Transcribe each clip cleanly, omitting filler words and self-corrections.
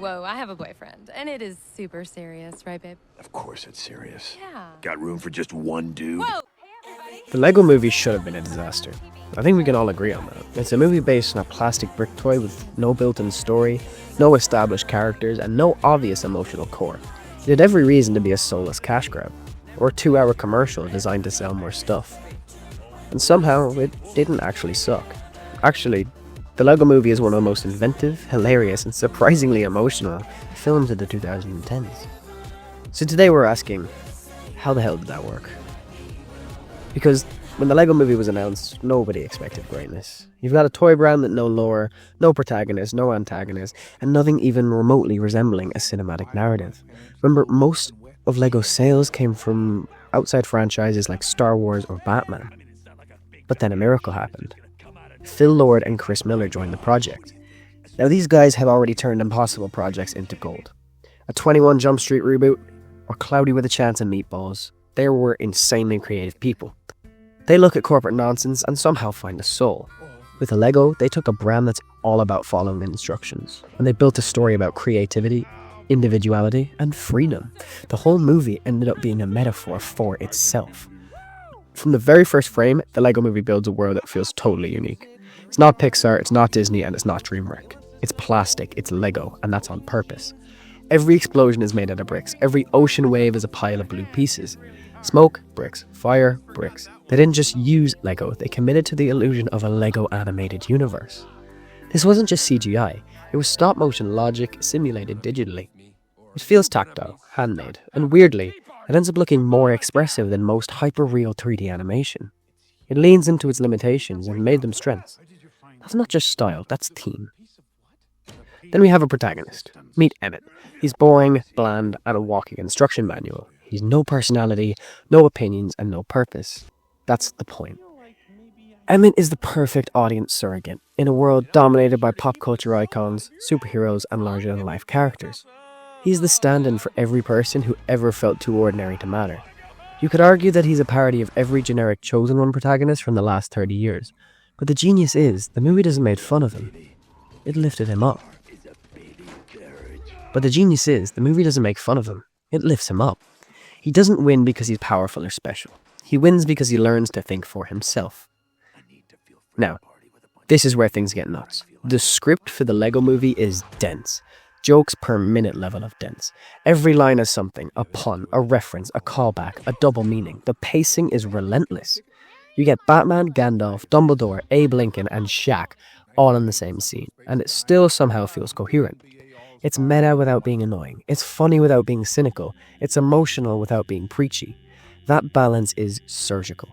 whoa, I have a boyfriend, and it is super serious, right, babe? Of course it's serious. Yeah. Got room for just one dude? Whoa! The Lego Movie should have been a disaster. I think we can all agree on that. It's a movie based on a plastic brick toy with no built-in story, no established characters, and no obvious emotional core. It had every reason to be a soulless cash grab, or a 2-hour commercial designed to sell more stuff. And somehow, it didn't actually suck. Actually, the Lego Movie is one of the most inventive, hilarious, and surprisingly emotional films of the 2010s. So today we're asking, how the hell did that work? Because when the Lego Movie was announced, nobody expected greatness. You've got a toy brand with no lore, no protagonist, no antagonist, and nothing even remotely resembling a cinematic narrative. Remember, most of Lego's sales came from outside franchises like Star Wars or Batman. But then a miracle happened. Phil Lord and Chris Miller joined the project. Now these guys have already turned impossible projects into gold. A 21 Jump Street reboot, or Cloudy with a Chance of Meatballs. They were insanely creative people. They look at corporate nonsense and somehow find a soul. With Lego, they took a brand that's all about following instructions, and they built a story about creativity, individuality, and freedom. The whole movie ended up being a metaphor for itself. From the very first frame, the Lego Movie builds a world that feels totally unique. It's not Pixar, it's not Disney, and it's not DreamWorks. It's plastic, it's Lego, and that's on purpose. Every explosion is made out of bricks. Every ocean wave is a pile of blue pieces. Smoke, bricks. Fire, bricks. They didn't just use Lego, they committed to the illusion of a Lego animated universe. This wasn't just CGI, it was stop-motion logic simulated digitally. It feels tactile, handmade, and weirdly, it ends up looking more expressive than most hyper-real 3D animation. It leans into its limitations and made them strengths. That's not just style, that's theme. Then we have a protagonist. Meet Emmett. He's boring, bland, and a walking instruction manual. He's no personality, no opinions, and no purpose. That's the point. Emmett is the perfect audience surrogate in a world dominated by pop culture icons, superheroes, and larger-than-life characters. He's the stand-in for every person who ever felt too ordinary to matter. You could argue that he's a parody of every generic Chosen One protagonist from the last 30 years. But the genius is, the movie doesn't make fun of him. It lifted him up. But the genius is, the movie doesn't make fun of him. It lifts him up. He doesn't win because he's powerful or special. He wins because he learns to think for himself. Now, this is where things get nuts. The script for the Lego Movie is dense. Jokes per minute level of dense. Every line has something, a pun, a reference, a callback, a double meaning. The pacing is relentless. You get Batman, Gandalf, Dumbledore, Abe Lincoln, and Shaq all in the same scene, and it still somehow feels coherent. It's meta without being annoying. It's funny without being cynical. It's emotional without being preachy. That balance is surgical.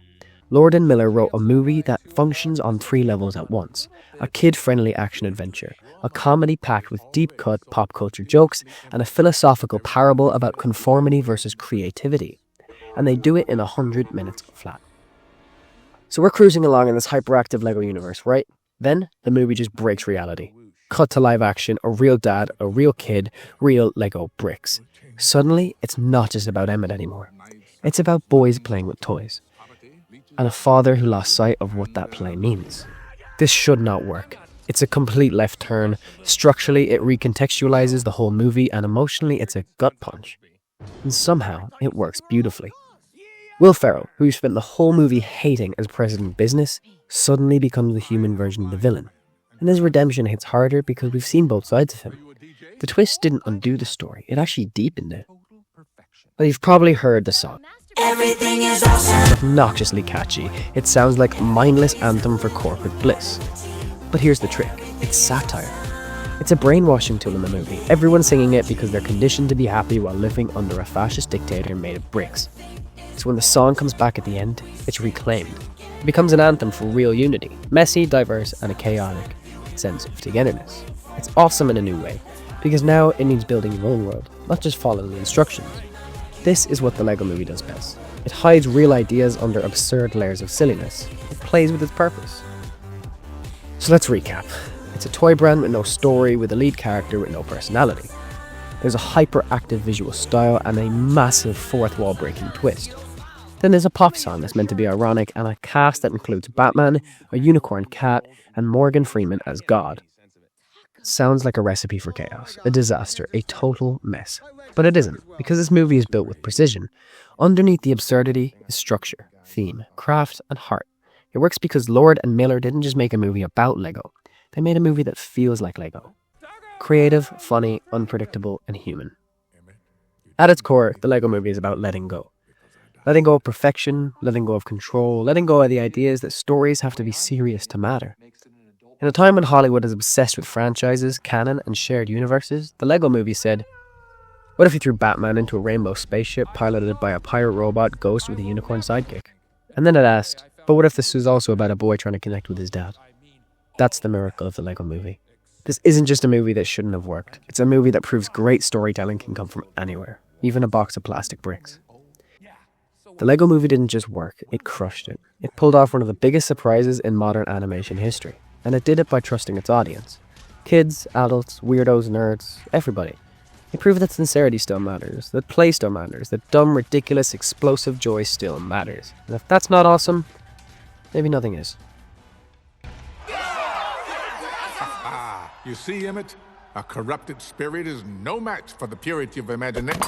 Lord and Miller wrote a movie that functions on 3 levels at once. A kid-friendly action-adventure, a comedy packed with deep-cut pop culture jokes, and a philosophical parable about conformity versus creativity. And they do it in 100 minutes flat. So we're cruising along in this hyperactive Lego universe, right? Then, the movie just breaks reality. Cut to live action, a real dad, a real kid, real Lego bricks. Suddenly, it's not just about Emmett anymore. It's about boys playing with toys. And a father who lost sight of what that play means. This should not work. It's a complete left turn. Structurally, it recontextualizes the whole movie, and emotionally, it's a gut punch. And somehow, it works beautifully. Will Ferrell, who spent the whole movie hating as President Business, suddenly becomes the human version of the villain. And his redemption hits harder because we've seen both sides of him. The twist didn't undo the story, it actually deepened it. But you've probably heard the song. Everything is awesome. It's obnoxiously catchy. It sounds like a mindless anthem for corporate bliss. But here's the trick. It's satire. It's a brainwashing tool in the movie. Everyone's singing it because they're conditioned to be happy while living under a fascist dictator made of bricks. So when the song comes back at the end, it's reclaimed. It becomes an anthem for real unity, messy, diverse, and a chaotic sense of togetherness. It's awesome in a new way, because now it means building your own world, not just following the instructions. This is what the Lego Movie does best. It hides real ideas under absurd layers of silliness. It plays with its purpose. So let's recap. It's a toy brand with no story, with a lead character with no personality. There's a hyperactive visual style and a massive fourth wall breaking twist. Then there's a pop song that's meant to be ironic and a cast that includes Batman, a unicorn cat, and Morgan Freeman as God. sounds like a recipe for chaos, a disaster, a total mess. But it isn't, because this movie is built with precision. Underneath the absurdity is structure, theme, craft, and heart. It works because Lord and Miller didn't just make a movie about Lego. They made a movie that feels like Lego. Creative, funny, unpredictable, and human. At its core, the Lego movie is about letting go. Letting go of perfection, letting go of control, letting go of the ideas that stories have to be serious to matter. In a time when Hollywood is obsessed with franchises, canon, and shared universes, the Lego movie said, what if you threw Batman into a rainbow spaceship piloted by a pirate robot ghost with a unicorn sidekick? And then it asked, but what if this was also about a boy trying to connect with his dad? That's the miracle of the Lego movie. This isn't just a movie that shouldn't have worked. It's a movie that proves great storytelling can come from anywhere, even a box of plastic bricks. The Lego movie didn't just work, it crushed it. It pulled off one of the biggest surprises in modern animation history, and it did it by trusting its audience. Kids, adults, weirdos, nerds, everybody. It proved that sincerity still matters, that play still matters, that dumb, ridiculous, explosive joy still matters. And if that's not awesome, maybe nothing is. You see, Emmett? A corrupted spirit is no match for the purity of imagination.